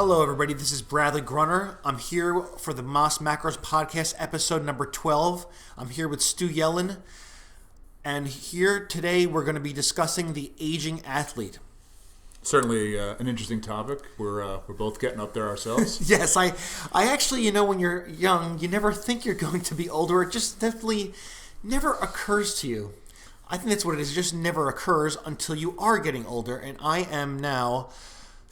Hello, everybody. This is Bradley Grunner. I'm here for the Moss Macros podcast, episode number 12. I'm here with Stu Yellen. And here today, we're going to be discussing the aging athlete. Certainly an interesting topic. We're both getting up there ourselves. Yes, I actually, when you're young, you never think you're going to be older. It just definitely never occurs to you. I think that's what it is. It just never occurs until you are getting older. And I am now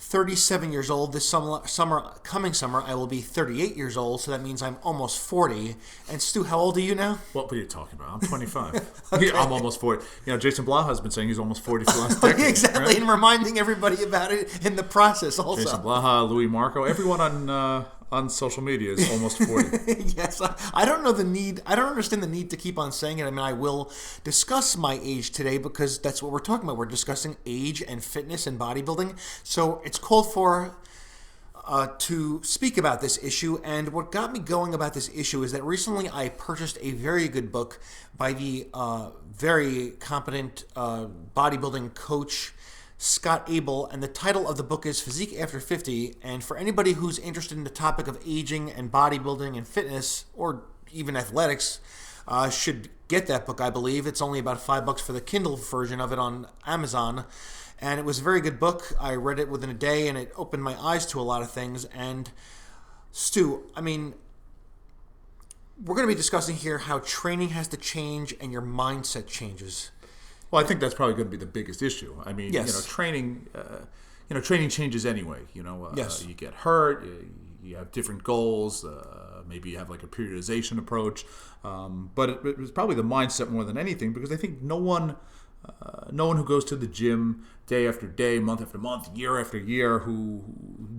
37 years old. This coming summer, I will be 38 years old, so that means I'm almost 40. And Stu, how old are you now? What are you talking about? I'm 25. Okay. I'm almost 40. Jason Blau has been saying he's almost 40 for the last decade. Exactly, right? And reminding everybody about it in the process also. Jason Blaha, Louis Marco, everyone on social media is almost 40. Yes, I don't know the need. I don't understand the need to keep on saying it. I mean, I will discuss my age today because that's what we're talking about. We're discussing age and fitness and bodybuilding. So it's called for to speak about this issue. And what got me going about this issue is that recently I purchased a very good book by the very competent bodybuilding coach, Scott Abel, and the title of the book is Physique After 50. And for anybody who's interested in the topic of aging and bodybuilding and fitness, or even athletics, should get that book, I believe. It's only about $5 for the Kindle version of it on Amazon. And it was a very good book. I read it within a day, and it opened my eyes to a lot of things. And Stu, I mean, we're going to be discussing here how training has to change and your mindset changes. Well, I think that's probably going to be the biggest issue. I mean, yes. Training changes anyway. Yes. You get hurt, you have different goals. Maybe you have like a periodization approach, but it was probably the mindset more than anything, because I think no one who goes to the gym day after day, month after month, year after year, who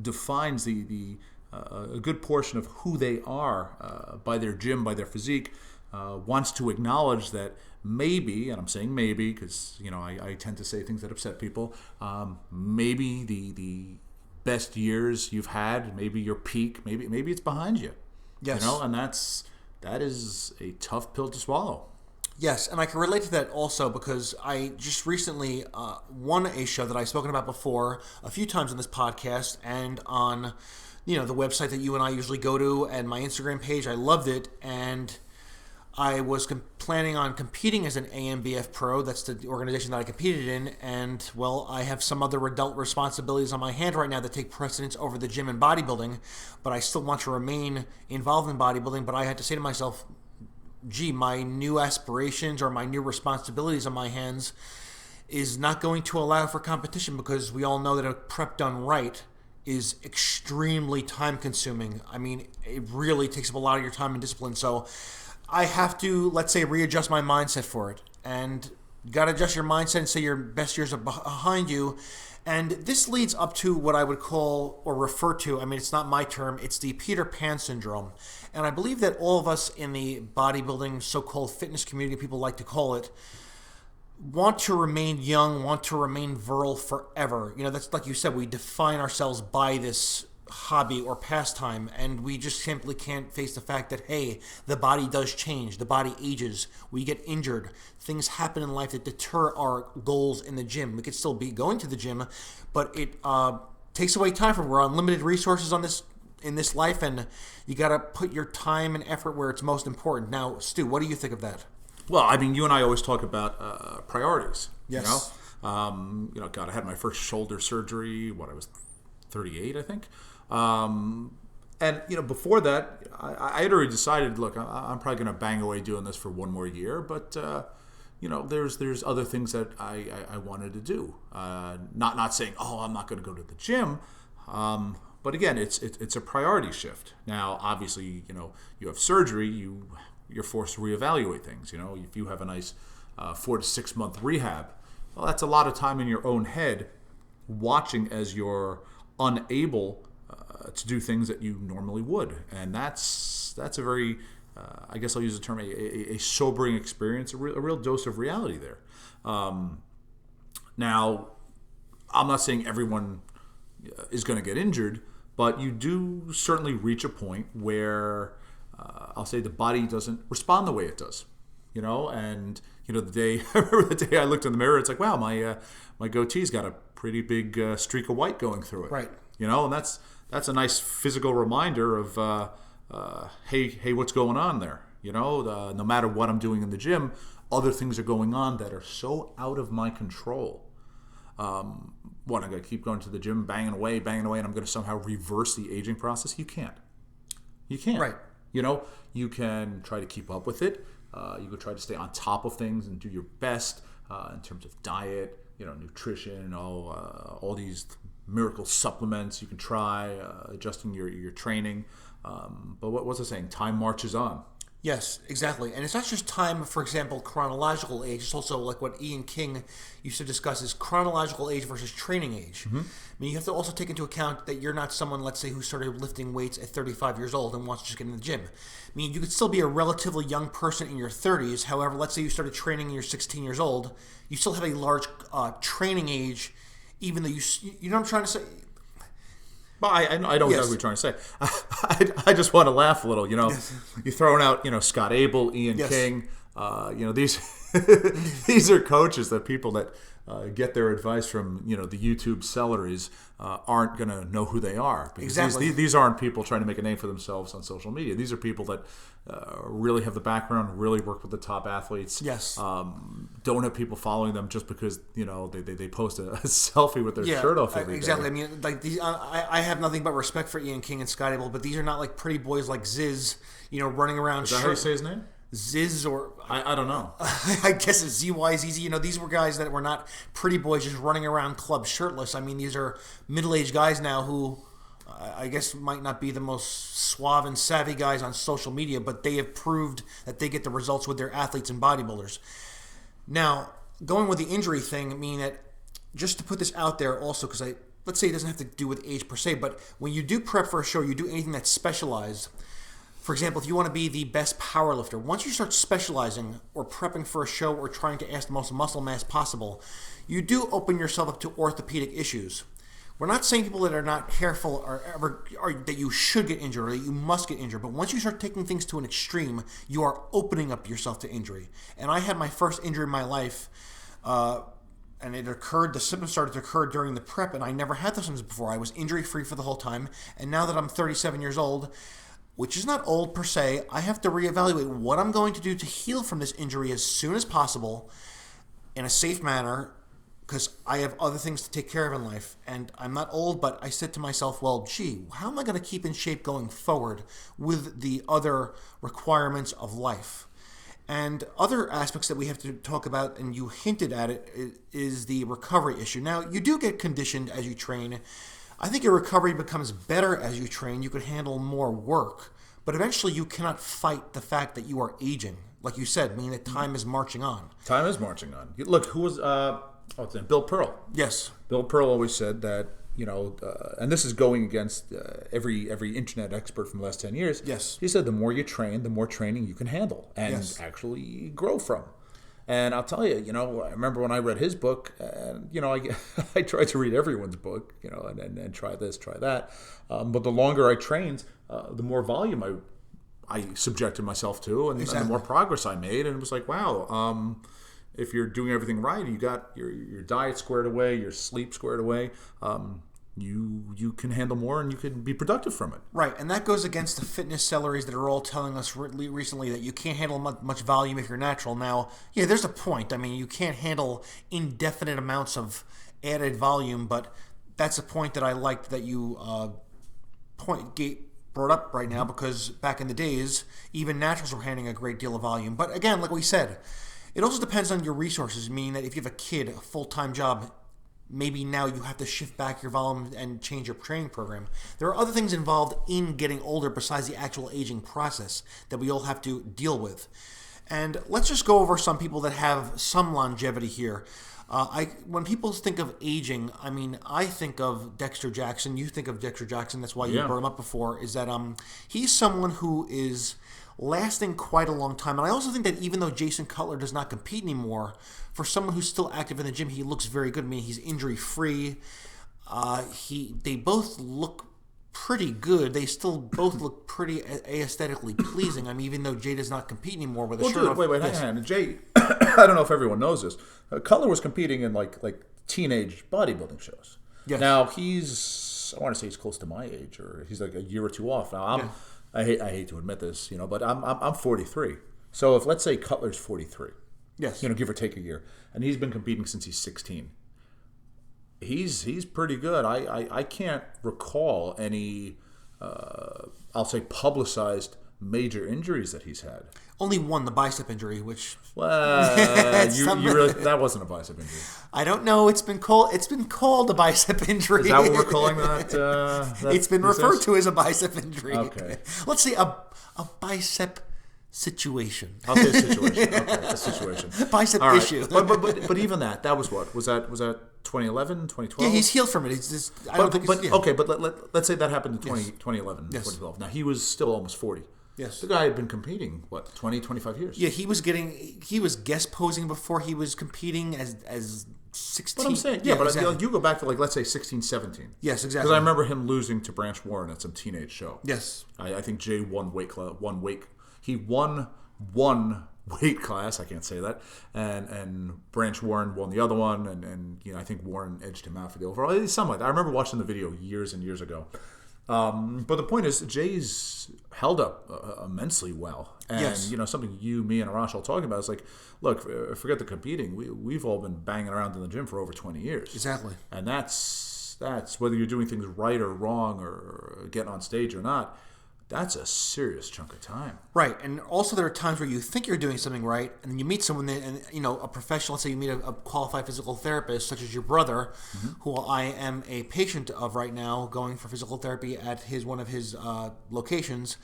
defines a good portion of who they are by their gym, by their physique, wants to acknowledge that maybe, and I'm saying maybe because I tend to say things that upset people, maybe the best years you've had, maybe your peak, maybe it's behind you. Yes. And that is a tough pill to swallow. Yes, and I can relate to that also because I just recently won a show that I've spoken about before a few times on this podcast and on the website that you and I usually go to and my Instagram page. I loved it, and I was planning on competing as an AMBF pro. That's the organization that I competed in. And, well, I have some other adult responsibilities on my hand right now that take precedence over the gym and bodybuilding. But I still want to remain involved in bodybuilding. But I had to say to myself, gee, my new aspirations or my new responsibilities on my hands is not going to allow for competition, because we all know that a prep done right is extremely time-consuming. I mean, it really takes up a lot of your time and discipline. So I have to, let's say, readjust my mindset for it. And you got to adjust your mindset and say your best years are behind you. And this leads up to what I would call or refer to, I mean, it's not my term, it's the Peter Pan syndrome. And I believe that all of us in the bodybuilding, so-called fitness community, people like to call it, want to remain young, want to remain virile forever. That's like you said, we define ourselves by this hobby or pastime, and we just simply can't face the fact that, hey, the body does change, the body ages, we get injured, things happen in life that deter our goals in the gym. We could still be going to the gym, but it takes away time from, we're on limited resources in this life, and you got to put your time and effort where it's most important. Now, Stu, what do you think of that? Well, I mean, you and I always talk about priorities. Yes. God, I had my first shoulder surgery, I was 38, I think. And before that, I had already decided, look, I'm probably going to bang away doing this for one more year, but there's other things that I wanted to do. Not saying, I'm not going to go to the gym, but again, it's a priority shift. Now, obviously, you have surgery, you're forced to reevaluate things. If you have a nice 4 to 6 month rehab, well, that's a lot of time in your own head watching as you're unable to do things that you normally would, and that's a very, I guess I'll use the term, a sobering experience, a real dose of reality there. Now, I'm not saying everyone is going to get injured, but you do certainly reach a point where I'll say the body doesn't respond the way it does, and the day I remember the day I looked in the mirror, it's like, wow, my goatee's got a pretty big streak of white going through it. Right. And that's a nice physical reminder of hey, what's going on there? No matter what I'm doing in the gym, other things are going on that are so out of my control. I'm going to keep going to the gym, banging away, and I'm going to somehow reverse the aging process? You can't. Right. You can try to keep up with it. You can try to stay on top of things and do your best in terms of diet, nutrition, all these miracle supplements you can try, adjusting your training. But what's it saying? Time marches on. Yes, exactly. And it's not just time, for example, chronological age. It's also like what Ian King used to discuss is chronological age versus training age. Mm-hmm. I mean, you have to also take into account that you're not someone, let's say, who started lifting weights at 35 years old and wants to just get in the gym. I mean, you could still be a relatively young person in your 30s. However, let's say you started training when you're 16 years old. You still have a large training age, even though you know what I'm trying to say? Well, I know exactly what you're trying to say. I just want to laugh a little. You're throwing out, Scott Abel, Ian King. These are coaches that people that get their advice from, the YouTube celeries aren't going to know who they are. Because exactly. These aren't people trying to make a name for themselves on social media. These are people that really have the background, really work with the top athletes. Yes. Don't have people following them just because, they post a selfie with their shirt off every day. Exactly. I mean, like these, I have nothing but respect for Ian King and Scott Abel, but these are not like pretty boys like Ziz, running around. Is that how you say his name? Ziz or... I don't know. I guess it's Z-Y-Z-Z. These were guys that were not pretty boys just running around clubs shirtless. I mean, these are middle-aged guys now who I guess might not be the most suave and savvy guys on social media, but they have proved that they get the results with their athletes and bodybuilders. Now, going with the injury thing, I mean that just to put this out there also, because let's say it doesn't have to do with age per se, but when you do prep for a show, you do anything that's specialized. For example, if you want to be the best power lifter, once you start specializing or prepping for a show or trying to add the most muscle mass possible, you do open yourself up to orthopedic issues. We're not saying people that are not careful or that you should get injured or that you must get injured, but once you start taking things to an extreme, you are opening up yourself to injury. And I had my first injury in my life, and the symptoms started to occur during the prep, and I never had those symptoms before. I was injury-free for the whole time, and now that I'm 37 years old, which is not old per se, I have to reevaluate what I'm going to do to heal from this injury as soon as possible in a safe manner, because I have other things to take care of in life. And I'm not old, but I said to myself, well, gee, how am I going to keep in shape going forward with the other requirements of life? And other aspects that we have to talk about, and you hinted at it, is the recovery issue. Now, you do get conditioned as you train. I think your recovery becomes better as you train. You can handle more work. But eventually you cannot fight the fact that you are aging. Like you said, meaning that time is marching on. Time is marching on. Look, who was... what's his name? Bill Pearl. Yes. Bill Pearl always said that, and this is going against every internet expert from the last 10 years. Yes. He said the more you train, the more training you can handle and actually grow from. And I'll tell you, I remember when I read his book, and, I tried to read everyone's book, and try this, try that. But the longer I trained, the more volume I subjected myself to, and the more progress I made. And it was like, wow, if you're doing everything right, you got your diet squared away, your sleep squared away, you can handle more and you can be productive from it. Right, and that goes against the fitness celeries that are all telling us recently that you can't handle much volume if you're natural. Now, yeah, there's a point. I mean, you can't handle indefinite amounts of added volume, but that's a point that I liked that you brought up right now, because back in the days, even naturals were handling a great deal of volume. But again, like we said, it also depends on your resources, meaning that if you have a kid, a full-time job, maybe now you have to shift back your volume and change your training program. There are other things involved in getting older besides the actual aging process that we all have to deal with. And let's just go over some people that have some longevity here. When people think of aging, I mean, I think of Dexter Jackson. You think of Dexter Jackson. That's why you brought him up before, is that he's someone who is lasting quite a long time. And I also think that even though Jason Cutler does not compete anymore, for someone who's still active in the gym, he looks very good. I mean, he's injury-free. They both look pretty good. They still both look pretty aesthetically pleasing. I mean, even though Jay does not compete anymore with a shirt off. Wait, hang on. Jay, I don't know if everyone knows this. Cutler was competing in like teenage bodybuilding shows. Yes. Now he's I want to say he's close to my age, or he's like a year or two off. Now I hate to admit this, but I'm 43. So if let's say Cutler's 43, yes, give or take a year, and he's been competing since he's 16. He's pretty good. I can't recall any I'll say publicized major injuries that he's had. Only one, the bicep injury, which you really, that wasn't a bicep injury. I don't know. It's been called a bicep injury. Is that what we're calling that? It's been referred to as a bicep injury. Okay. Let's say a bicep situation. I'll say a situation. Okay, a situation. Bicep right. issue. But even that was what? Was that 2011, 2012? Yeah, he's healed from it. It's just, okay, but let's say that happened in 2011, yes. 2012. Now, he was still almost 40. Yes. The guy had been competing, 20, 25 years? Yeah, he was guest posing before he was competing as 16. But I'm saying, exactly. You go back to, let's say 16, 17. Yes, exactly. Because I remember him losing to Branch Warren at some teenage show. Yes. I think Jay won he won one weight class, I can't say that, and Branch Warren won the other one, and I think Warren edged him out for the overall. It's something like that. I remember watching the video years and years ago. But the point is, Jay's held up immensely well. And, yes. Something you, me, and Arash all talking about is like, look, forget the competing. We've all been banging around in the gym for over 20 years. Exactly. And that's whether you're doing things right or wrong or getting on stage or not, that's a serious chunk of time. Right. And also there are times where you think you're doing something right, and then you meet someone, and a professional, let's say you meet a qualified physical therapist, such as your brother, who I am a patient of right now, going for physical therapy at one of his locations.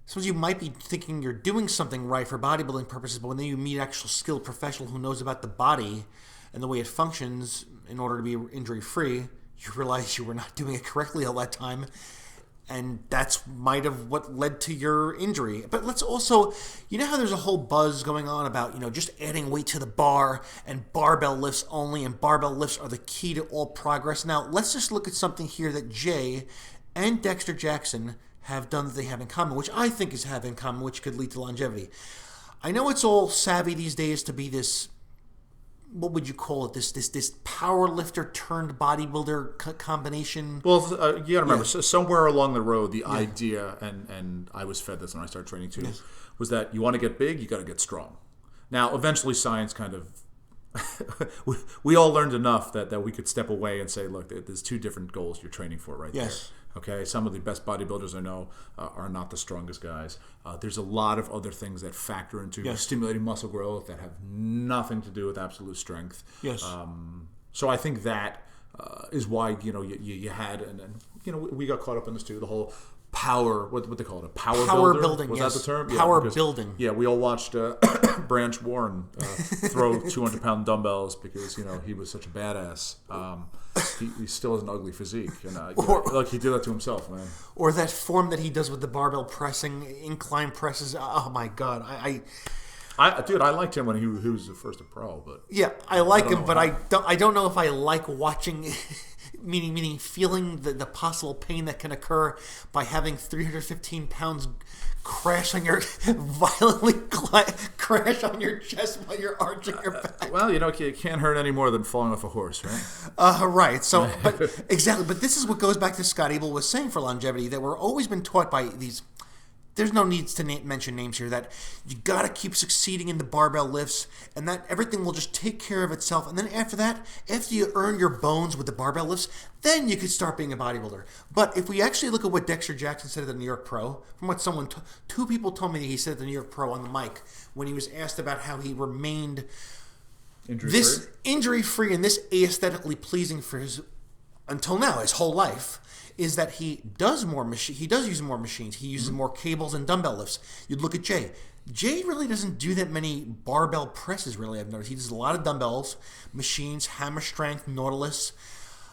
Sometimes you might be thinking you're doing something right for bodybuilding purposes, but when then you meet an actual skilled professional who knows about the body and the way it functions in order to be injury-free, you realize you were not doing it correctly all that time. And that's might have what led to your injury. But let's also, how there's a whole buzz going on about, just adding weight to the bar and barbell lifts only, and barbell lifts are the key to all progress. Now, let's just look at something here that Jay and Dexter Jackson have done that they have in common, which I think is have in common, which could lead to longevity. I know it's all savvy these days to be this, what would you call it? This power lifter turned bodybuilder combination. Well, you got to remember, so somewhere along the road, the idea, and I was fed this when I started training too, was that you want to get big, you got to get strong. Now, eventually, science kind of we all learned enough that we could step away and say, look, there's two different goals you're training for right there. Okay, some of the best bodybuilders I know are not the strongest guys. There's a lot of other things that factor into stimulating muscle growth that have nothing to do with absolute strength. Yes. So I think that is why you had, and we got caught up in this too. The whole power, what they call it, a power building. Was that the term? Power building. Yeah, we all watched Branch Warren throw 200-pound dumbbells because he was such a badass. He still has an ugly physique, and he did that to himself, man. Or that form that he does with the barbell pressing, incline presses. Oh my God, I liked him when he was the first to pro, but I like him, but I don't know if I like watching. Meaning feeling the possible pain that can occur by having 315 pounds violently crash on your chest while you're arching your back. Well, it can't hurt any more than falling off a horse, right? Right. So, exactly. But this is what goes back to Scott Abel was saying for longevity, that we're always been taught by these. There's no need to mention names here, that you got to keep succeeding in the barbell lifts and that everything will just take care of itself. And then after that, after you earn your bones with the barbell lifts, then you could start being a bodybuilder. But if we actually look at what Dexter Jackson said at the New York Pro, from what two people told me that he said at the New York Pro on the mic when he was asked about how he remained injury-free and this aesthetically pleasing for his, until now, his whole life, is that he does use more machines. He uses more cables and dumbbell lifts. You'd look at Jay. Jay really doesn't do that many barbell presses, really, I've noticed. He does a lot of dumbbells, machines, hammer strength, Nautilus,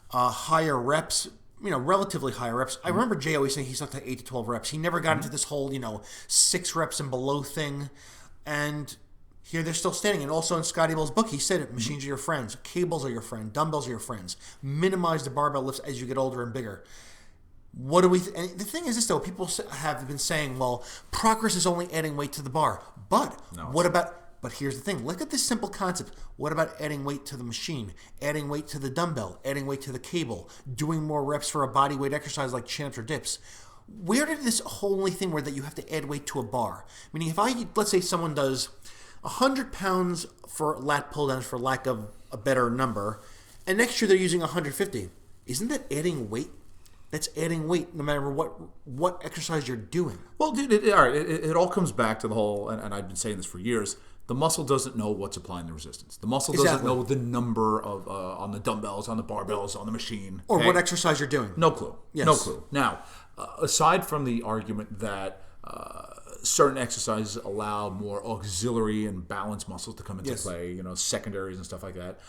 higher reps, relatively higher reps. I remember Jay always saying he's up to 8 to 12 reps. He never got into this whole, 6 reps and below thing. And here they're still standing. And also in Scott Abel's book, he said machines are your friends, cables are your friend, dumbbells are your friends. Minimize the barbell lifts as you get older and bigger. What do we? And the thing is this, though. People have been saying, "Well, progress is only adding weight to the bar." But what about But here's the thing. Look at this simple concept. What about adding weight to the machine, adding weight to the dumbbell, adding weight to the cable, doing more reps for a body weight exercise like chin-ups or dips? Where did this whole thing where that you have to add weight to a bar? Meaning let's say someone does 100 pounds for lat pull downs for lack of a better number, and next year they're using 150. Isn't that adding weight? That's adding weight no matter what exercise you're doing. Well, dude, it all comes back to the whole, and I've been saying this for years, the muscle doesn't know what's applying the resistance. The muscle doesn't know the number of on the dumbbells, on the barbells, on the machine. Or what exercise you're doing. No clue. Yes. No clue. Now, aside from the argument that certain exercises allow more auxiliary and balance muscles to come into play, secondaries and stuff like that,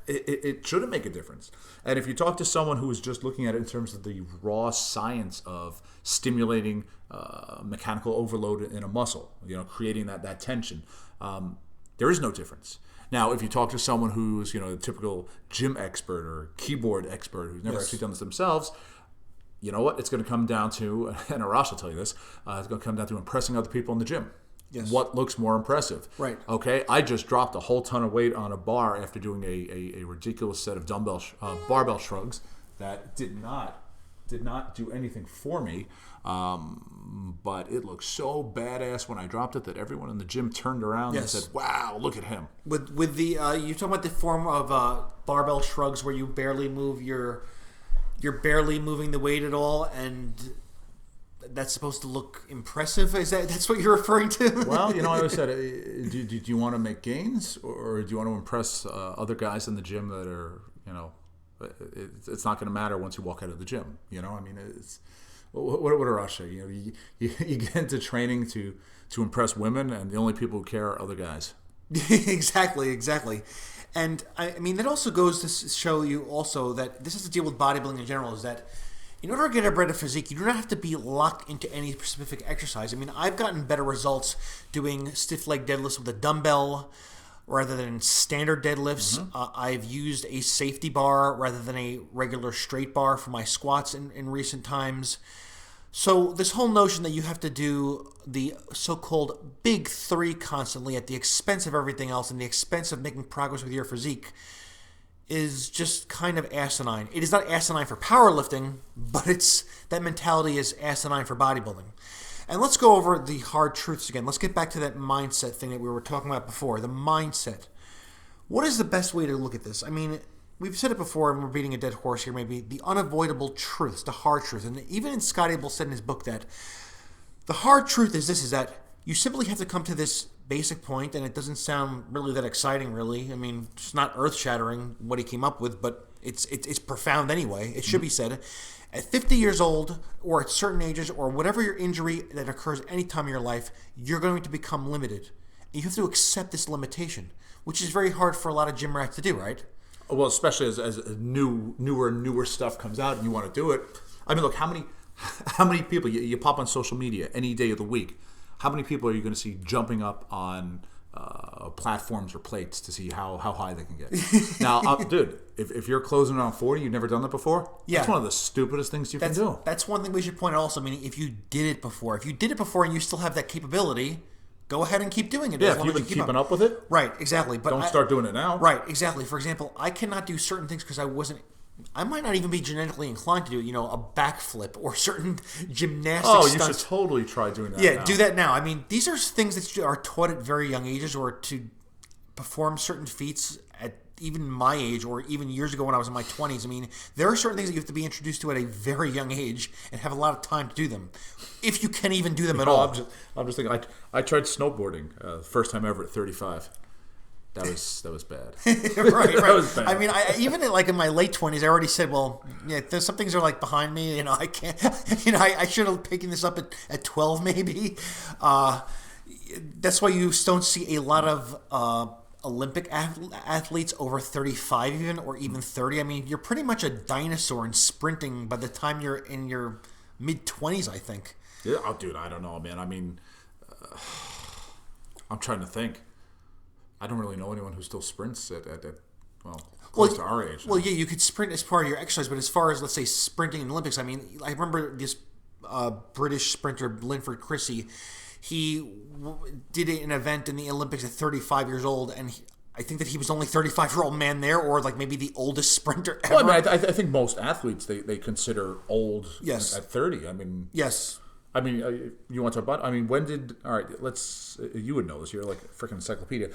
it shouldn't make a difference. And if you talk to someone who is just looking at it in terms of the raw science of stimulating mechanical overload in a muscle, creating that tension, there is no difference. Now, if you talk to someone who's, a typical gym expert or keyboard expert who's never actually done this themselves, you know what? It's going to come down to, and Arash will tell you this, it's going to come down to impressing other people in the gym. Yes. What looks more impressive? Right. Okay. I just dropped a whole ton of weight on a bar after doing a ridiculous set of barbell shrugs that did not do anything for me. But it looked so badass when I dropped it that everyone in the gym turned around and said, "Wow, look at him." With the you talking about the form of barbell shrugs where you barely move you're barely moving the weight at all, and that's supposed to look impressive? That's what you're referring to? Well, I always said, do you want to make gains, or do you want to impress other guys in the gym that are, it's not going to matter once you walk out of the gym. It's what are Russia? You get into training to impress women, and the only people who care are other guys. Exactly. And that also goes to show you also that this has to deal with bodybuilding in general, is that in order to get a better physique, you do not have to be locked into any specific exercise. I've gotten better results doing stiff leg deadlifts with a dumbbell rather than standard deadlifts. Mm-hmm. I've used a safety bar rather than a regular straight bar for my squats in recent times. So this whole notion that you have to do the so-called big three constantly at the expense of everything else and the expense of making progress with your physique is just kind of asinine. It is not asinine for powerlifting, but that mentality is asinine for bodybuilding. And let's go over the hard truths again. Let's get back to that mindset thing that we were talking about before, the mindset. What is the best way to look at this? We've said it before, and we're beating a dead horse here maybe, the unavoidable truths, the hard truth. And even Scott Abel said in his book that the hard truth is that you simply have to come to this basic point, and it doesn't sound really that exciting, really. It's not earth-shattering what he came up with, but it's profound anyway. It should be said. At 50 years old, or at certain ages, or whatever your injury that occurs any time in your life, you're going to become limited. And you have to accept this limitation, which is very hard for a lot of gym rats to do, right? Well, especially as newer stuff comes out and you want to do it. Look, how many people you pop on social media any day of the week? How many people are you going to see jumping up on platforms or plates to see how high they can get? Now, dude, if you're closing around 40, you've never done that before? Yeah. That's one of the stupidest things you can do. That's one thing we should point out also, meaning if you did it before and you still have that capability, go ahead and keep doing it. Yeah, if you've been keeping up with it. Right, exactly. But don't start doing it now. Right, exactly. For example, I cannot do certain things because I might not even be genetically inclined to do, a backflip or certain gymnastics stunts. You should totally try doing that now. Do that now. These are things that are taught at very young ages, or to perform certain feats at even my age, or even years ago when I was in my 20s. There are certain things that you have to be introduced to at a very young age and have a lot of time to do them, if you can even do them at all. I'm just thinking, I tried snowboarding first time ever at 35. That was bad. right. That was bad. I even in my late 20s, I already said, well, yeah, there's some things are behind me. I can't. I should have taken this up at 12 maybe. That's why you don't see a lot of Olympic athletes over 35 even, or even 30. You're pretty much a dinosaur in sprinting by the time you're in your mid-20s, I think. Yeah, dude, I don't know, man. I'm trying to think. I don't really know anyone who still sprints at close to our age. Well, yeah, you could sprint as part of your exercise, but as far as, let's say, sprinting in the Olympics, I remember this British sprinter, Linford Christie. he did an event in the Olympics at 35 years old, and I think that he was only 35-year-old man there, or like maybe the oldest sprinter ever. Well, I mean, I think most athletes they consider old Yes. at 30. I mean, Yes. I mean, you want to talk about? I mean, when did? All right, let's. You would know this. You're like a freaking encyclopedia.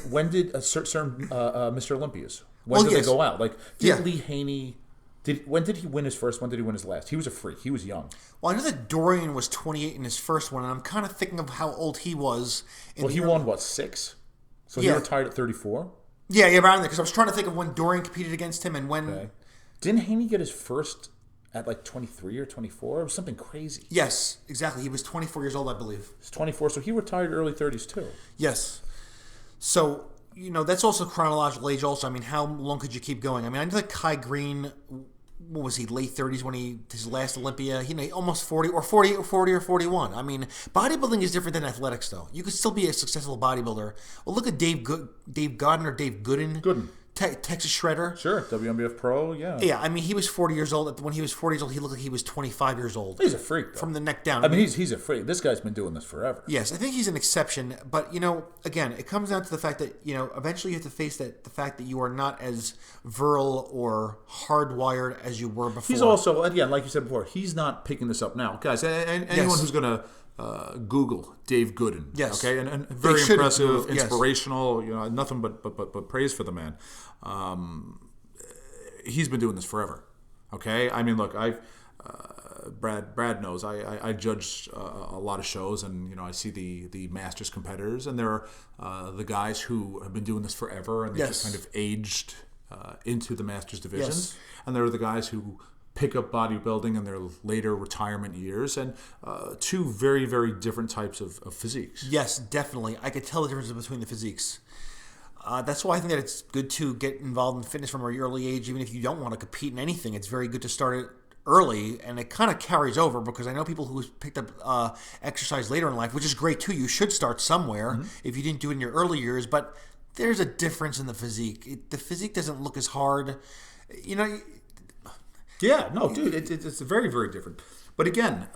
When did a certain Mr. Olympias? When did they go out? Like, did Lee Haney? When did he win his first? When did he win his last? He was a freak. He was young. Well, I know that Dorian was 28 in his first one, and I'm kind of thinking of how old he was. Well, he won what, 6? So he retired at 34. Yeah, around there. Because I was trying to think of when Dorian competed against him and when. Okay. Didn't Haney get his first at like 23 or 24? It was something crazy. Yes, exactly. He was 24 years old, I believe. He's 24, so he retired early 30s too. Yes. So, that's also chronological age also. I mean, how long could you keep going? I mean, I know that Kai Green, what was he, late 30s when his last Olympia? Almost 40 or 41. I mean, bodybuilding is different than athletics, though. You could still be a successful bodybuilder. Well, look at Dave Godin or Dave Gooden. Texas Shredder. Sure, WNBF Pro, yeah. Yeah, I mean, he was 40 years old. When he was 40 years old, he looked like he was 25 years old. He's a freak, though. From the neck down. I mean, he's a freak. This guy's been doing this forever. Yes, I think he's an exception. But, again, it comes down to the fact that, eventually you have to face the fact that you are not as virile or hardwired as you were before. He's also, again, like you said before, he's not picking this up now. Guys, anyone who's going to Google Dave Gooden. Yes. Okay, and very impressive, yes. inspirational. Nothing but praise for the man. He's been doing this forever. Okay, I mean, look, Brad knows I judge a lot of shows, and I see the Masters competitors, and there are the guys who have been doing this forever, and they just kind of aged into the Masters divisions, and there are the guys who pick up bodybuilding in their later retirement years, and two very, very different types of physiques. Yes, definitely. I could tell the difference between the physiques. That's why I think that it's good to get involved in fitness from an early age, even if you don't want to compete in anything. It's very good to start it early, and it kind of carries over, because I know people who picked up exercise later in life, which is great too. You should start somewhere if you didn't do it in your early years, but there's a difference in the physique. The physique doesn't look as hard. Yeah, no, dude, it's very, very different. But again,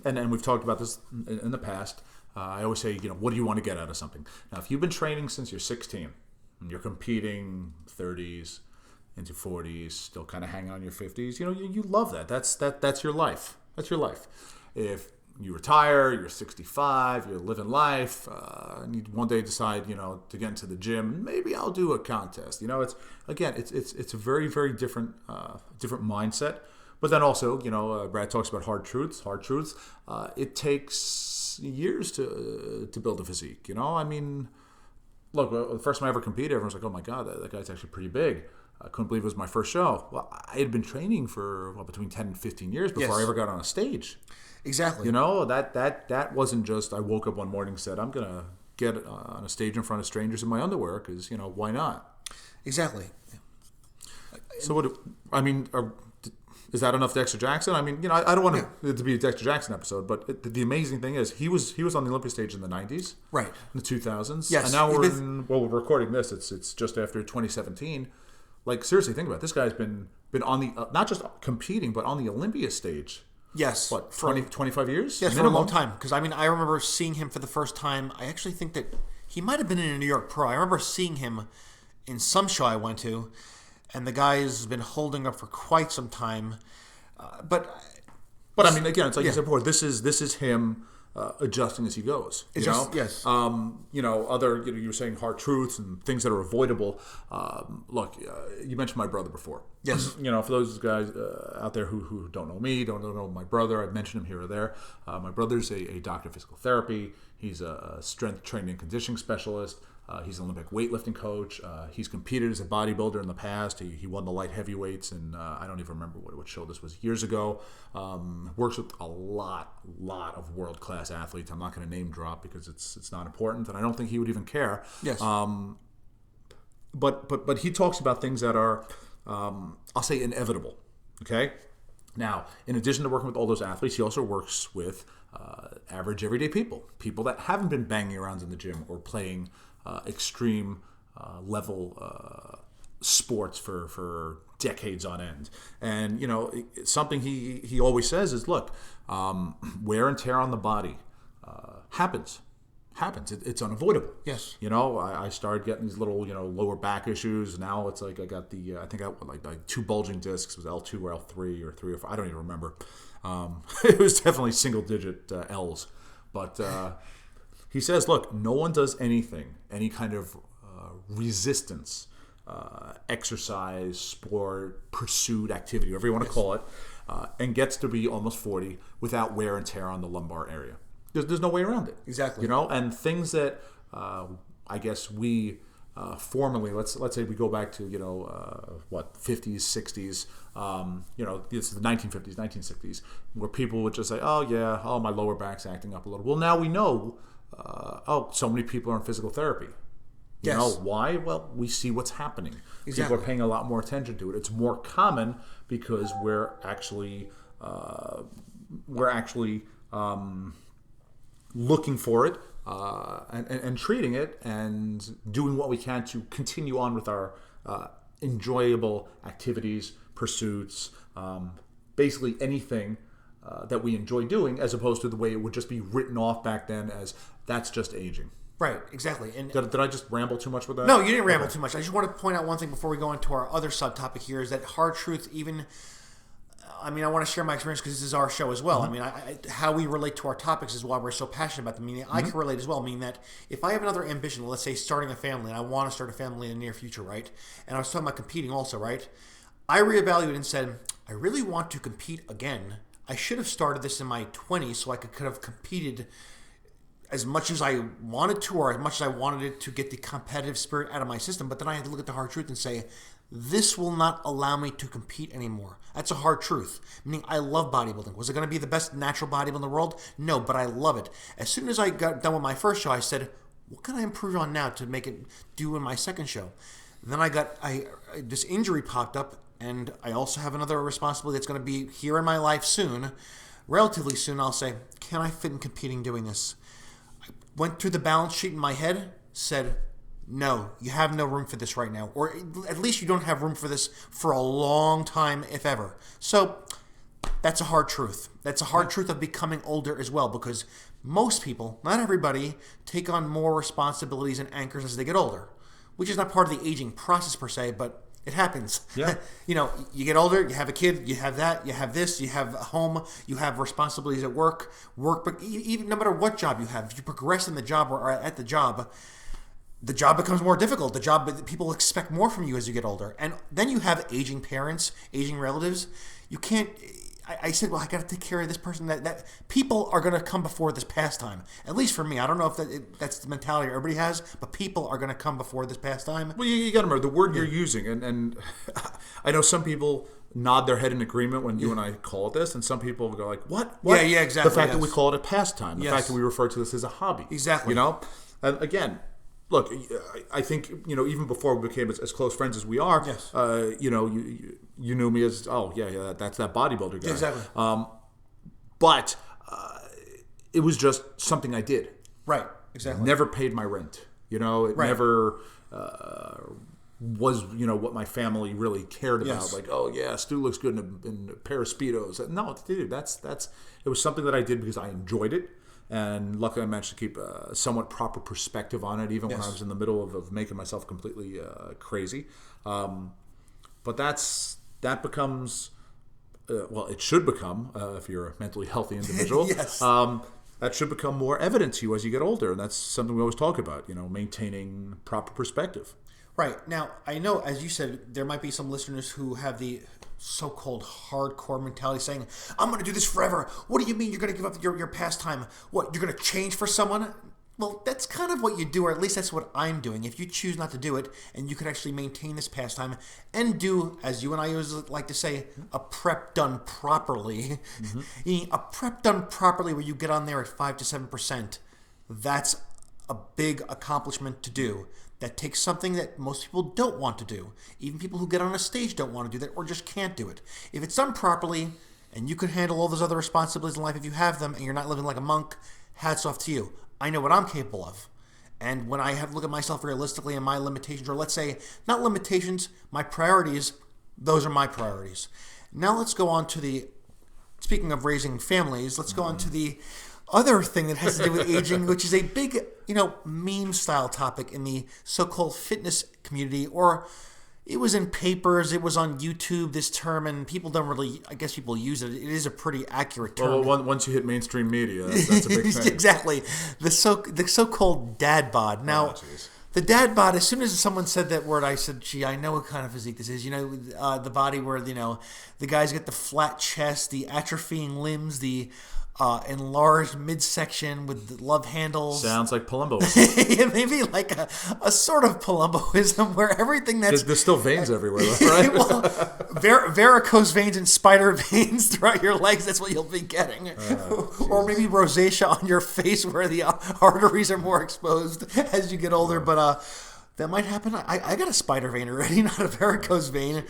and we've talked about this in the past, I always say, what do you want to get out of something? Now, if you've been training since you're 16, and you're competing 30s into 40s, still kind of hanging on your 50s, you love that. That's your life. That's your life. If you retire, you're 65, you're living life, and you one day decide, to get into the gym, maybe I'll do a contest. It's a very, very different mindset. But then also, Brad talks about hard truths. It takes years to build a physique. I mean, look, the first time I ever competed, everyone's like, oh my God, that guy's actually pretty big. I couldn't believe it was my first show. Well, I had been training for between 10 and 15 years before I ever got on a stage. Exactly. That wasn't just I woke up one morning and said, I'm going to get on a stage in front of strangers in my underwear because, why not? Exactly. So is that enough Dexter Jackson? I mean, I don't want it to be a Dexter Jackson episode, but the amazing thing is he was on the Olympic stage in the 90s. Right. In the 2000s. Yes. And now we're recording this. It's just after 2017. Like, seriously, think about it. This guy's been on the, not just competing, but on the Olympia stage. Yes. What, 25 years? Yes, for a long time. Because, I remember seeing him for the first time. I actually think that he might have been in a New York Pro. I remember seeing him in some show I went to, and the guy's been holding up for quite some time. But I mean, again, it's like you said before, this is him adjusting as he goes. Yes. Other, you were saying hard truths and things that are avoidable. Look, you mentioned my brother before. Yes. For those guys out there who don't know me, don't know my brother, I've mentioned him here or there. My brother's a doctor of physical therapy. He's a strength training and conditioning specialist. He's an Olympic weightlifting coach. He's competed as a bodybuilder in the past. He won the light heavyweights, and I don't even remember what show this was, years ago. Works with a lot of world-class athletes. I'm not going to name drop because it's not important, and I don't think he would even care. Yes. But he talks about things that are, I'll say, inevitable. Okay? Now, in addition to working with all those athletes, he also works with average everyday people that haven't been banging around in the gym or playing extreme level sports for decades on end. And something he always says is, look, wear and tear on the body, happens. It's unavoidable. Yes. I started getting these little, lower back issues. Now it's like I got I think I like two bulging discs. It was L2 or L3 or 3 or 4. I don't even remember. It was definitely single digit L's. But he says, look, no one does anything, any kind of resistance, exercise, sport, pursuit, activity, whatever you want to call it, and gets to be almost 40 without wear and tear on the lumbar area. There's no way around it. Exactly. And things that I guess we formerly, let's say we go back to 50s, 60s, this is the 1950s, 1960s, where people would just say, oh my lower back's acting up a little. Well, now we know, so many people are in physical therapy. You know why? Well, we see what's happening. Exactly. People are paying a lot more attention to it. It's more common because we're actually looking for it and treating it and doing what we can to continue on with our enjoyable activities, pursuits, basically anything that we enjoy doing, as opposed to the way it would just be written off back then as that's just aging. Right, exactly. And did I just ramble too much with that? No, you didn't ramble too much. I just want to point out one thing before we go into our other subtopic here, is that hard truth, I want to share my experience because this is our show as well. Mm-hmm. How we relate to our topics is why we're so passionate about them. I can relate as well. Meaning that if I have another ambition, let's say starting a family, and I want to start a family in the near future, right? And I was talking about competing also, right? I reevaluated and said, I really want to compete again. I should have started this in my 20s so I could have competed as much as I wanted to, or as much as I wanted it to get the competitive spirit out of my system. But then I had to look at the hard truth and say, this will not allow me to compete anymore. That's a hard truth. Meaning, I love bodybuilding. Was it going to be the best natural bodybuilding in the world? No, but I love it. As soon as I got done with my first show, I said, what can I improve on now to make it do in my second show? And then this injury popped up, and I also have another responsibility that's going to be here in my life soon, relatively soon. I'll say, can I fit in competing doing this? I went through the balance sheet in my head, said, no, you have no room for this right now. Or at least you don't have room for this for a long time, if ever. So that's a hard truth. That's a hard truth of becoming older as well, because most people, not everybody, take on more responsibilities and anchors as they get older, which is not part of the aging process per se, but it happens. Yeah. You get older, you have a kid, you have that, you have this, you have a home, you have responsibilities at work, but even no matter what job you have, if you progress in the job or at the job becomes more difficult. The job, people expect more from you as you get older. And then you have aging parents, aging relatives. You can't, I said, well, I got to take care of this person. That people are going to come before this pastime. At least for me. I don't know if that's the mentality everybody has, but people are going to come before this pastime. Well, you got to remember the word you're using. And I know some people nod their head in agreement when you and I call it this, and some people go like, what? Yeah, exactly. The fact that we call it a pastime. The fact that we refer to this as a hobby. Exactly. And again, look, I think, even before we became as close friends as we are, yes. You knew me as, that's that bodybuilder guy. Exactly. But it was just something I did. Right, exactly. Never paid my rent. It never was, what my family really cared about. Yes. Like, Stu looks good in a pair of Speedos. No, dude, it was something that I did because I enjoyed it. And luckily I managed to keep a somewhat proper perspective on it, even when I was in the middle of making myself completely crazy. But that becomes, it should become, if you're a mentally healthy individual, yes. That should become more evident to you as you get older. And that's something we always talk about, maintaining proper perspective. Right. Now, I know, as you said, there might be some listeners who have the so-called hardcore mentality saying, I'm going to do this forever. What do you mean you're going to give up your pastime? What, you're going to change for someone? Well, that's kind of what you do, or at least that's what I'm doing. If you choose not to do it, and you can actually maintain this pastime and do, as you and I always like to say, a prep done properly. Mm-hmm. A prep done properly where you get on there at 5 to 7%, that's a big accomplishment to do. That takes something that most people don't want to do. Even people who get on a stage don't want to do that, or just can't do it. If it's done properly, and you can handle all those other responsibilities in life if you have them, and you're not living like a monk, hats off to you. I know what I'm capable of. And when I have to look at myself realistically and my limitations, or let's say, not limitations, my priorities, those are my priorities. Now let's go on to speaking of raising families, let's go on to other thing that has to do with aging, which is a big, meme style topic in the so-called fitness community, or it was in papers, it was on YouTube, this term, and people don't really, I guess people use it. It is a pretty accurate term. Well, once you hit mainstream media, that's a big thing. Exactly. The so-called dad bod. Now, the dad bod, as soon as someone said that word, I said, gee, I know what kind of physique this is. The body where, the guys get the flat chest, the atrophying limbs, the enlarged midsection with the love handles. Sounds like Palumboism. Yeah, maybe like a sort of Palumboism where everything that's... There's still veins everywhere, right? Well, varicose veins and spider veins throughout your legs, that's what you'll be getting. Or maybe rosacea on your face where the arteries are more exposed as you get older. But that might happen. I got a spider vein already, not a varicose vein.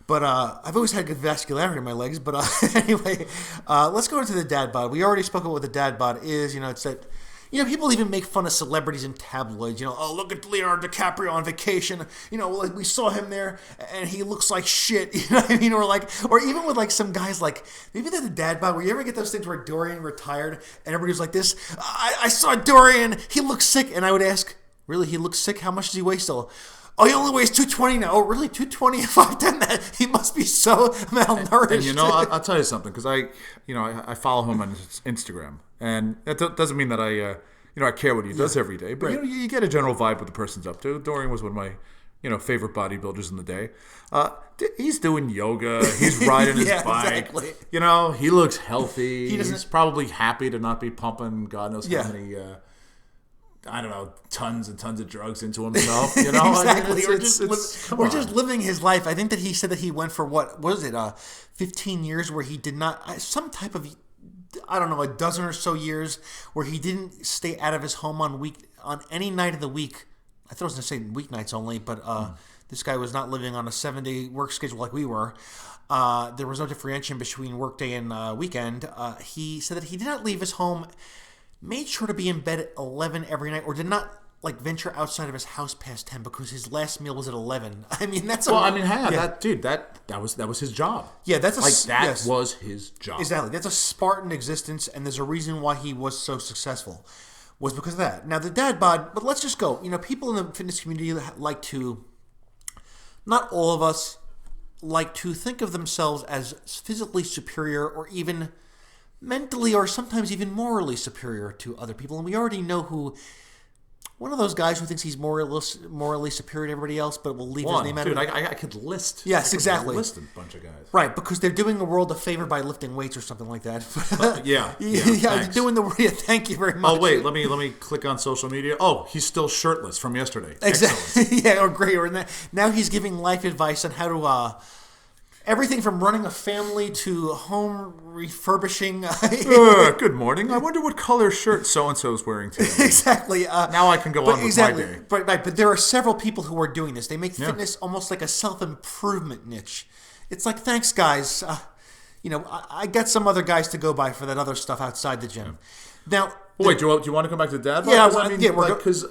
But I've always had good vascularity in my legs. But anyway, let's go into the dad bod. We already spoke about what the dad bod is. It's that, people even make fun of celebrities in tabloids. Oh, look at Leonardo DiCaprio on vacation. Like we saw him there and he looks like shit. You know what I mean? Or even with like some guys like, maybe they're the dad bod where you ever get those things where Dorian retired and everybody's like this. I saw Dorian. He looks sick. And I would ask, really, he looks sick? How much does he weigh still? Oh, he only weighs 220 now. Oh, really? 220? If I've done that, he must be so malnourished. And I'll tell you something, because I follow him on Instagram, and that doesn't mean that I care what he does every day, but you get a general vibe what the person's up to. Dorian was one of my favorite bodybuilders in the day. He's doing yoga. He's riding his bike. Exactly. He looks healthy. He's probably happy to not be pumping God knows how many. I don't know, tons and tons of drugs into himself, Exactly. I mean, We're just living his life. I think that he said that he went for, 15 years where he did not, some type of, I don't know, a dozen or so years where he didn't stay out of his home on any night of the week. I thought I was going to say weeknights only, but this guy was not living on a 7-day work schedule like we were. There was no differentiation between workday and weekend. He said that he did not leave his home, made sure to be in bed at 11 every night, or did not venture outside of his house past 10 because his last meal was at 11. I mean, that's that was his job. Yeah, was his job. Exactly. That's a Spartan existence, and there's a reason why he was so successful. Was because of that. Now, the dad bod, but let's just go. People in the fitness community like to, not all of us, like to think of themselves as physically superior or even mentally or sometimes even morally superior to other people. And we already know who, one of those guys who thinks he's morally superior to everybody else, but will leave his name out of it. I could list. Yes, exactly. List a bunch of guys. Right, because they're doing the world a favor by lifting weights or something like that. Doing thank you very much. Oh wait, let me click on social media. Oh, he's still shirtless from yesterday. Exactly. Yeah, or great. Or now he's giving life advice on how to everything from running a family to home refurbishing. Good morning. I wonder what color shirt so-and-so is wearing today. Exactly. Now I can go on with my day. But there are several people who are doing this. They make fitness almost like a self-improvement niche. It's like, thanks, guys. I got some other guys to go by for that other stuff outside the gym. Now... Wait, do you want to come back to dad bod? Yeah, because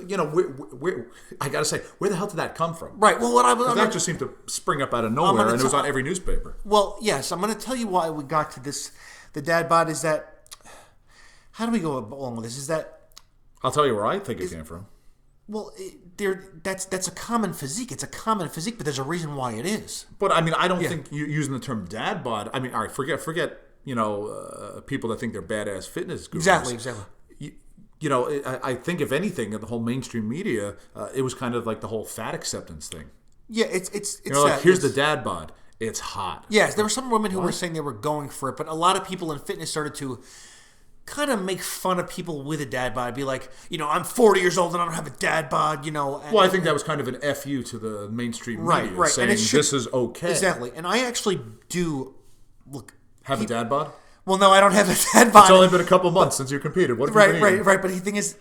I gotta say, where the hell did that come from? Right. Well, that just seemed to spring up out of nowhere, and it was on every newspaper. Well, yes, I'm going to tell you why we got to this. The dad bod is that. How do we go along with this? Is that? I'll tell you where I think it came from. Well, that's a common physique. It's a common physique, but there's a reason why it is. But I mean, I don't think using the term dad bod. I mean, all right, forget. People that think they're badass fitness gurus. Exactly. I think if anything, in the whole mainstream media, it was kind of like the whole fat acceptance thing. Yeah, it's here's the dad bod. It's hot. Yes, there were some women who were saying they were going for it, but a lot of people in fitness started to kind of make fun of people with a dad bod. Be like, I'm 40 years old and I don't have a dad bod. Well, I think that was kind of an FU to the mainstream media, saying this is okay. Exactly, and I actually do have a dad bod. Well, no, I don't have a dad bod. It's only been a couple months since you competed. What have you been eating? Right. But the thing is,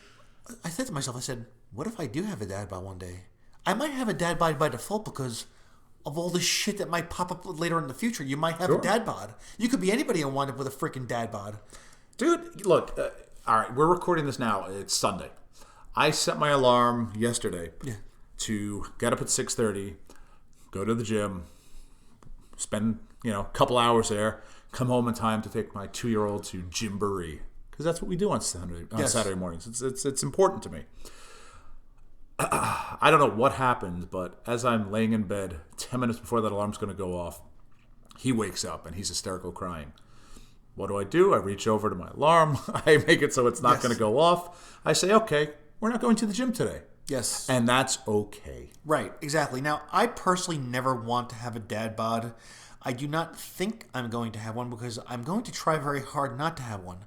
I said to myself, what if I do have a dad bod one day? I might have a dad bod by default because of all the shit that might pop up later in the future. You might have a dad bod. You could be anybody and wind up with a freaking dad bod. Dude, look, all right, we're recording this now. It's Sunday. I set my alarm yesterday to get up at 6:30, go to the gym, spend, a couple hours there, come home in time to take my 2-year-old to Gymboree. because that's what we do on Saturday mornings. It's important to me. I don't know what happened, but as I'm laying in bed, 10 minutes before that alarm's going to go off, he wakes up and he's hysterical crying. What do? I reach over to my alarm. I make it so it's not going to go off. I say, okay, we're not going to the gym today. Yes. And that's okay. Right, exactly. Now, I personally never want to have a dad bod. I do not think I'm going to have one because I'm going to try very hard not to have one.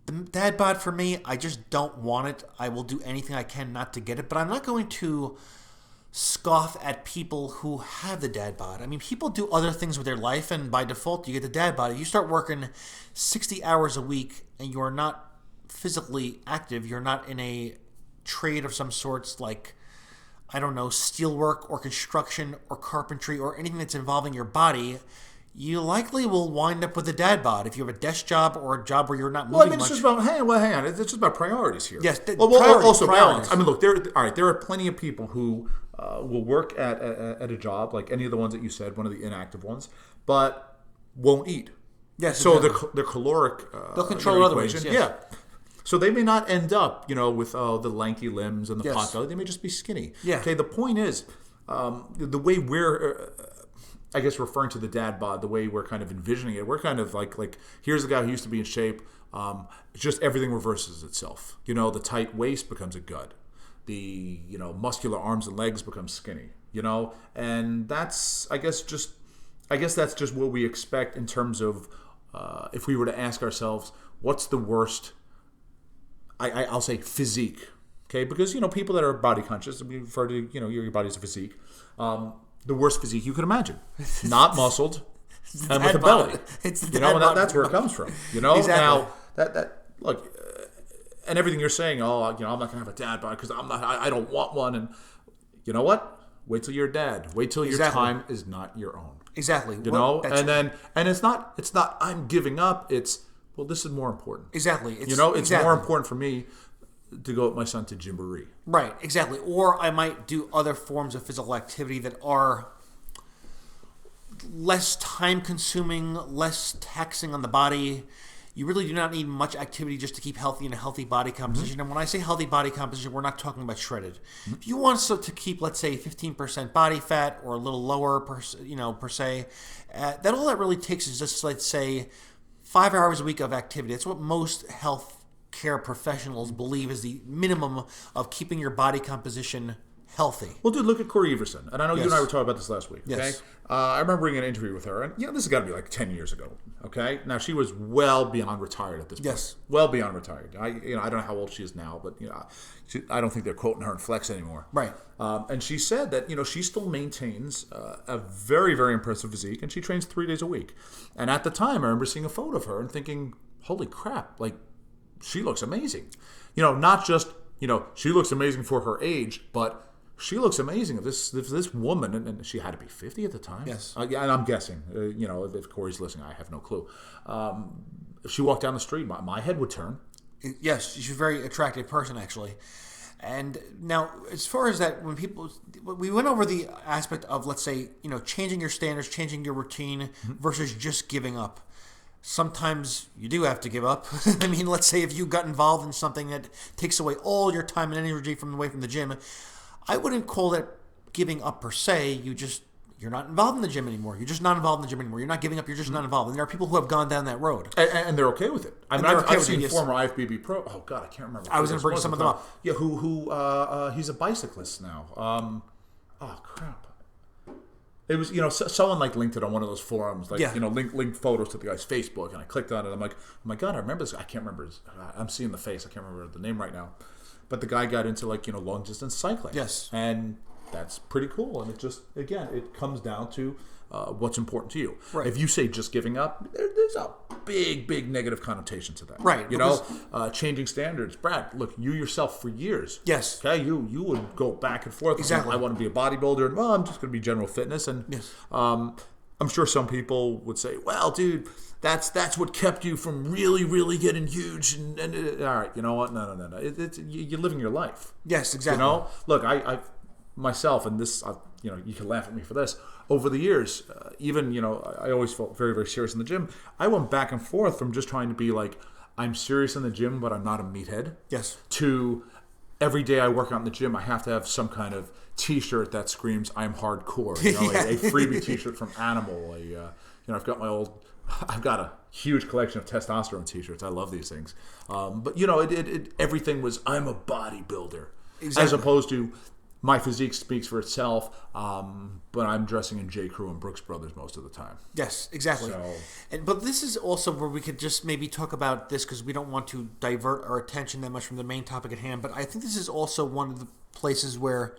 The dad bod for me, I just don't want it. I will do anything I can not to get it, but I'm not going to scoff at people who have the dad bod. I mean, people do other things with their life, and by default, you get the dad bod. If you start working 60 hours a week and you're not physically active, you're not in a trade of some sorts like, I don't know, steelwork or construction or carpentry or anything that's involving your body, you likely will wind up with a dad bod if you have a desk job or a job where you're not moving much. It's just about, hang on. It's just about priorities here. Yes, also priorities. balance. I mean, look, there are plenty of people who will work at a job, like any of the ones that you said, one of the inactive ones, but won't eat. Yes. So their caloric they'll control other ways. Yes. Yeah. So they may not end up, with the lanky limbs and the pot belly. They may just be skinny. Yeah. Okay. The point is, the way we're, I guess, referring to the dad bod, the way we're kind of envisioning it, we're kind of like here's the guy who used to be in shape. Just everything reverses itself. The tight waist becomes a gut. The muscular arms and legs become skinny. And that's I guess that's just what we expect in terms of if we were to ask ourselves what's the worst. I'll say physique, okay? Because people that are body conscious, we refer to your body's a physique. The worst physique you could imagine, not muscled, and with a belly. It's that's where it comes from. Exactly. Now that look, and everything you're saying. I'm not gonna have a dad bod because I don't want one. And you know what? Wait till you're a dad. Wait till your time is not your own. Exactly. And it's not I'm giving up. It's this is more important. Exactly. It's more important for me to go with my son to Gymboree. Right, exactly. Or I might do other forms of physical activity that are less time-consuming, less taxing on the body. You really do not need much activity just to keep healthy in a healthy body composition. Mm-hmm. And when I say healthy body composition, we're not talking about shredded. Mm-hmm. If you want to keep, let's say, 15% body fat or a little lower, per se, that all that really takes is just, let's say, 5 hours a week of activity. That's what most health care professionals believe is the minimum of keeping your body composition healthy. Well, dude, look at Corey Everson. And I know you and I were talking about this last week, okay? Yes. I remember reading an interview with her, and this has got to be like 10 years ago, okay? Now, she was well beyond retired at this point. Yes. Well beyond retired. I don't know how old she is now, but, I don't think they're quoting her in Flex anymore. Right. And she said that, she still maintains a very, very impressive physique, and she trains 3 days a week. And at the time, I remember seeing a photo of her and thinking, holy crap, she looks amazing. Not just, she looks amazing for her age, but she looks amazing. If this woman, and she had to be 50 at the time. Yes. And I'm guessing, if Corey's listening, I have no clue. If she walked down the street, my head would turn. Yes, she's a very attractive person, actually. And now, as far as that, we went over the aspect of, let's say, changing your standards, changing your routine versus just giving up. Sometimes you do have to give up. I mean, let's say if you got involved in something that takes away all your time and energy from the gym, I wouldn't call that giving up per se. You're not involved in the gym anymore. You're just not involved in the gym anymore. You're not giving up. You're just not involved. And there are people who have gone down that road. And they're okay with it. I've seen former IFBB pro. Oh, God, I can't remember. I was going to bring some of them up. Yeah, he's a bicyclist now. Oh, crap. It was, someone linked it on one of those forums, linked photos to the guy's Facebook, and I clicked on it. I'm like, oh my God, I remember this. I can't remember I'm seeing the face. I can't remember the name right now. But the guy got into long distance cycling. Yes. And that's pretty cool. And it just, again, it comes down to what's important to you. Right. If you say just giving up, there's a big negative connotation to that. Right. Changing standards. Brad, look, you yourself for years. Yes. Okay, you would go back and forth. Exactly. I want to be a bodybuilder, and I'm just going to be general fitness. And yes. I'm sure some people would say, well, dude, that's what kept you from really getting huge. And all right, you know what? No. You're living your life. Yes, exactly. Look, I myself, and this, you can laugh at me for this. Over the years, even, I always felt very, very serious in the gym. I went back and forth from just trying to be like I'm serious in the gym, but I'm not a meathead. Yes. To every day I work out in the gym, I have to have some kind of T-shirt that screams "I'm hardcore." You know, a freebie T-shirt from Animal. I've got a huge collection of testosterone T-shirts. I love these things. But everything was I'm a bodybuilder, as opposed to my physique speaks for itself. But I'm dressing in J. Crew and Brooks Brothers most of the time. Yes, exactly. But this is also where we could just maybe talk about this because we don't want to divert our attention that much from the main topic at hand. But I think this is also one of the places where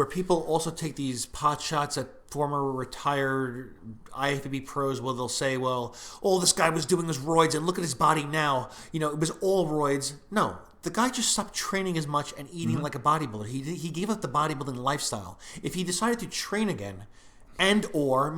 people also take these pot shots at former retired IFBB pros where they'll say, well, all this guy was doing was roids and look at his body now. It was all roids. No. The guy just stopped training as much and eating like a bodybuilder. He gave up the bodybuilding lifestyle. If he decided to train again and or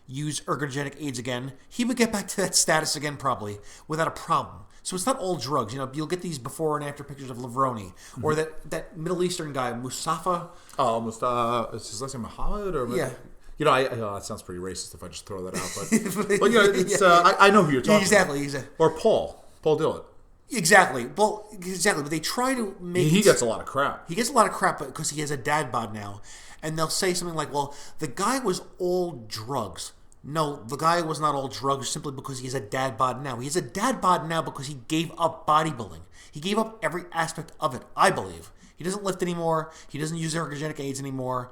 use ergogenic aids again, he would get back to that status again probably without a problem. So it's not all drugs. You'll get these before and after pictures of Lavroni or that Middle Eastern guy, Mustafa. Oh, Mustafa. Is his last name Muhammad? Or yeah. That sounds pretty racist if I just throw that out. But I know who you're talking about. Exactly. Or Paul Dillon. Exactly. Well, exactly. But they try to make... He gets a lot of crap. He gets a lot of crap because he has a dad bod now. And they'll say something like, well, the guy was all drugs. No, the guy was not all drugs simply because he has a dad bod now. He has a dad bod now because he gave up bodybuilding. He gave up every aspect of it, I believe. He doesn't lift anymore. He doesn't use ergogenic aids anymore.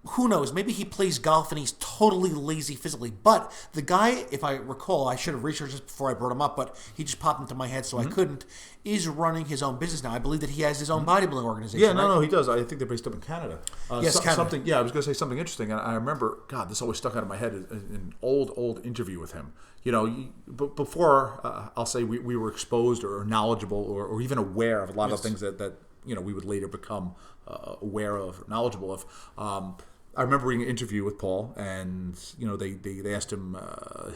Who knows? Maybe he plays golf and he's totally lazy physically. But the guy, if I recall, I should have researched this before I brought him up, but he just popped into my head so I couldn't, is running his own business now. I believe that he has his own bodybuilding organization. Yeah, no, he does. I think they're based up in Canada. Yes, Canada. I was going to say something interesting. And I remember, God, this always stuck out of my head, an old interview with him. Before, I'll say we were exposed or knowledgeable or even aware of a lot of things that we would later become aware of, or knowledgeable of. I remember reading an interview with Paul, and they asked him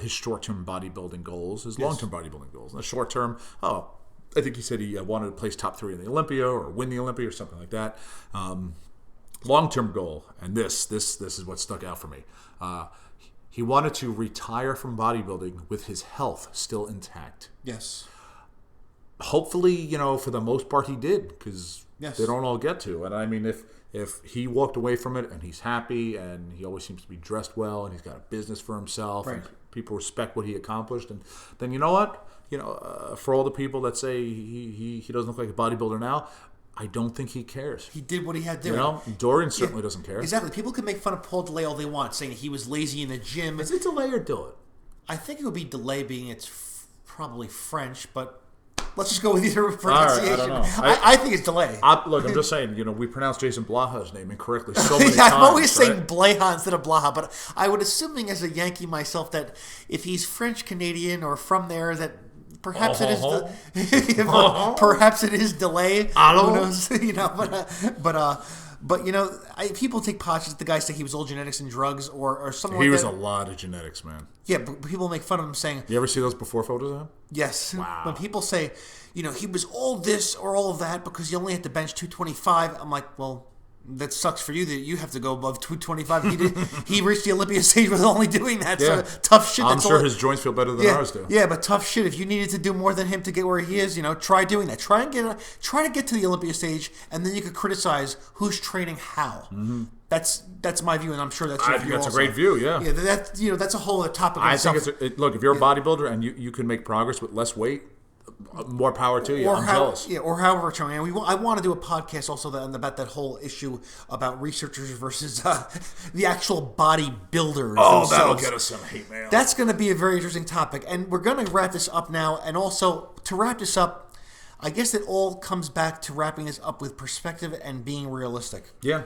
his short-term bodybuilding goals, his long-term bodybuilding goals. And the short-term, I think he said he wanted to place top 3 in the Olympia or win the Olympia or something like that. Long-term goal, and this is what stuck out for me. He wanted to retire from bodybuilding with his health still intact. Yes. Hopefully, for the most part, he did, because they don't all get to. And I mean, if he walked away from it and he's happy and he always seems to be dressed well and he's got a business for himself and people respect what he accomplished, and then you know what? For all the people that say he doesn't look like a bodybuilder now, I don't think he cares. He did what he had to do. Dorian certainly doesn't care. Exactly. People can make fun of Paul DeLay all they want, saying he was lazy in the gym. Is it DeLay or Dillon? I think it would be DeLay, being it's probably French, but let's just go with either pronunciation. All right, I don't know. I think it's DeLay. Look, I'm just saying, we pronounce Jason Blaha's name incorrectly so many times. I'm always saying Blaha instead of Blaha, but I would assuming as a Yankee myself that if he's French-Canadian or from there, that perhaps it is perhaps it is DeLay. Who knows? But people take pot shots. The guy say he was all genetics and drugs or something. He like was that. a lot of genetics, man. Yeah, but people make fun of him saying. You ever see those before photos of him? Yes. Wow. When people say, he was all this or all of that because he only had to bench 225, I'm like, well, that sucks for you that you have to go above 225. He reached the Olympia stage with only doing that. Yeah. So tough shit. I'm sure his joints feel better than ours do. Yeah, but tough shit. If you needed to do more than him to get where he is, try doing that. Try to get to the Olympia stage, and then you could criticize who's training how. Mm-hmm. That's my view, and I'm sure that's your view. I think that's also. A great view. Yeah. Yeah, that's a whole other topic. I think look, if you're a bodybuilder and you can make progress with less weight, more power to you. I'm jealous. Yeah, or however trying. I want to do a podcast also about that whole issue about researchers versus the actual bodybuilders. Oh, themselves. That'll get us some hate mail. That's going to be a very interesting topic, and we're going to wrap this up now. And also to wrap this up, I guess it all comes back to wrapping this up with perspective and being realistic. Yeah,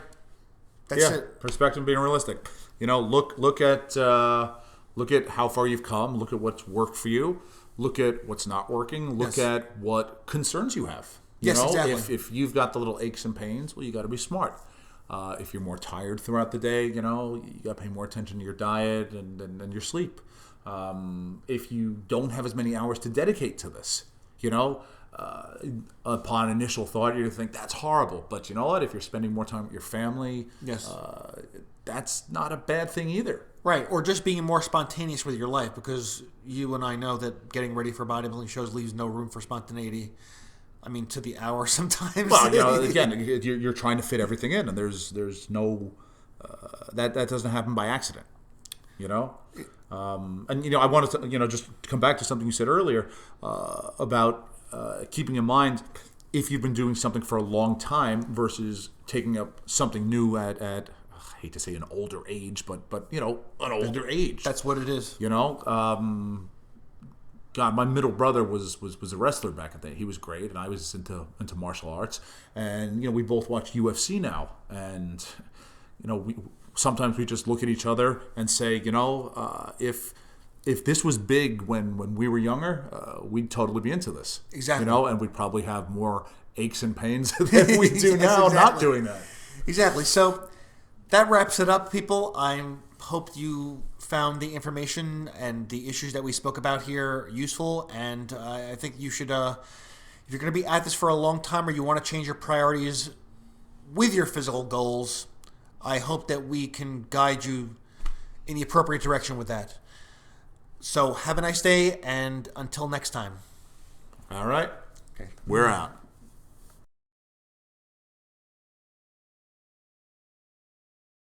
that's it. Perspective and being realistic. Look at how far you've come. Look at what's worked for you. Look at what's not working. Look at what concerns you have. Exactly. If you've got the little aches and pains, well, you got to be smart. If you're more tired throughout the day, you got to pay more attention to your diet and your sleep. If you don't have as many hours to dedicate to this, upon initial thought, you're going to think that's horrible. But you know what? If you're spending more time with your family, that's not a bad thing either. Right, or just being more spontaneous with your life, because you and I know that getting ready for bodybuilding shows leaves no room for spontaneity. I mean, to the hour sometimes. Well, again, you're trying to fit everything in, and there's no that doesn't happen by accident, And I wanted to just come back to something you said earlier about keeping in mind if you've been doing something for a long time versus taking up something new at I hate to say an older age, but an older age. That's what it is. God, my middle brother was a wrestler back in the day. He was great, and I was into martial arts. And we both watch UFC now, and sometimes we just look at each other and say, if this was big when we were younger, we'd totally be into this. Exactly. And we'd probably have more aches and pains than we do now not doing that. Exactly. So that wraps it up, people. I hope you found the information and the issues that we spoke about here useful. And I think you should, if you're going to be at this for a long time or you want to change your priorities with your physical goals, I hope that we can guide you in the appropriate direction with that. So have a nice day, and until next time. All right. Okay. We're out.